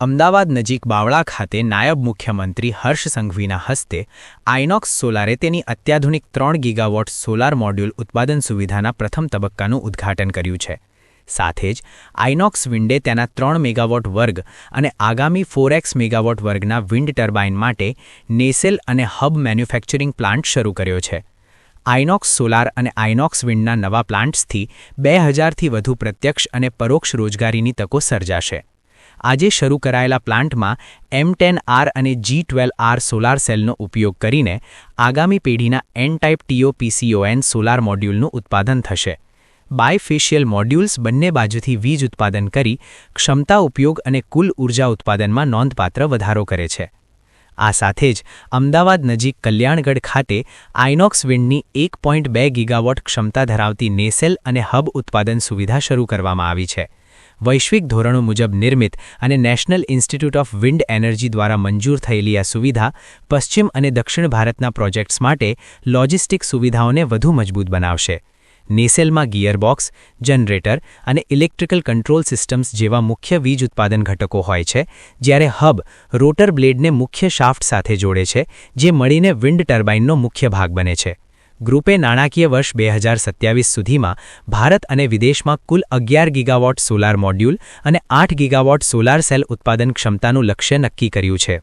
અમદાવાદ નજીક બાવળા ખાતે નાયબ મુખ્યમંત્રી હર્ષ સંઘવીના હસ્તે આઇનોક્સ સોલારે તેની અત્યાધુનિક 3 ગીગાવોટ સોલાર મોડ્યુલ ઉત્પાદન સુવિધાના પ્રથમ તબક્કાનું ઉદ્ઘાટન કર્યું છે. સાથે જ આઇનોક્સ વિન્ડે તેના 3 મેગાવોટ વર્ગ અને આગામી 4x મેગાવોટ વર્ગના વિન્ડ ટર્બાઇન માટે નેસેલ અને હબ મેન્યુફેક્ચરિંગ પ્લાન્ટ શરૂ કર્યો છે. આઇનોક્સ સોલાર અને આઇનોક્સ વિન્ડના નવા પ્લાન્ટ્સથી 2000થી વધુ પ્રત્યક્ષ અને પરોક્ષ રોજગારીની તકો સર્જાશે. આજે શરૂ કરાયેલા પ્લાન્ટમાં M10R અને G12R સોલાર સેલનો ઉપયોગ કરીને આગામી પેઢીના N-ટાઇપ TOPCON સોલાર મોડ્યુલનું ઉત્પાદન થશે. બાયફેશિયલ મોડ્યુલ્સ બંને બાજુથી વીજ ઉત્પાદન કરી ક્ષમતા ઉપયોગ અને કુલ ઊર્જા ઉત્પાદનમાં નોંધપાત્ર વધારો કરે છે. આ સાથે જ અમદાવાદ નજીક કલ્યાણગઢ ખાતે આઇનોક્સ વિન્ડની 1.2 ગીગાવોટ ક્ષમતા ધરાવતી નેસેલ અને હબ ઉત્પાદન સુવિધા શરૂ કરવામાં આવી છે. વૈશ્વિક ધોરણો મુજબ નિર્મિત અને national institute of wind energy દ્વારા મંજૂર થયેલી આ સુવિધા પશ્ચિમ અને દક્ષિણ ભારતના પ્રોજેક્ટ્સ માટે લોજિસ્ટિક સુવિધાઓને વધુ મજબૂત બનાવશે. નેસેલમાં ગિયરબોક્સ, જનરેટર અને ઇલેક્ટ્રિકલ કંટ્રોલ સિસ્ટમ્સ જેવા મુખ્ય વીજ ઉત્પાદન ઘટકો હોય છે, જ્યારે હબ રોટર બ્લેડને મુખ્ય શાફ્ટ સાથે જોડે છે, જે મળીને વિન્ડ ટર્બાઇનનો મુખ્ય ભાગ બને છે. ગ્રુપે નાણાકીય વર્ષ 2027 સુધીમાં ભારત અને વિદેશમાં કુલ 11 ગીગાવોટ સોલાર મોડ્યુલ અને 8 ગીગાવોટ સોલાર સેલ ઉત્પાદન ક્ષમતાનું લક્ષ્ય નક્કી કર્યું છે.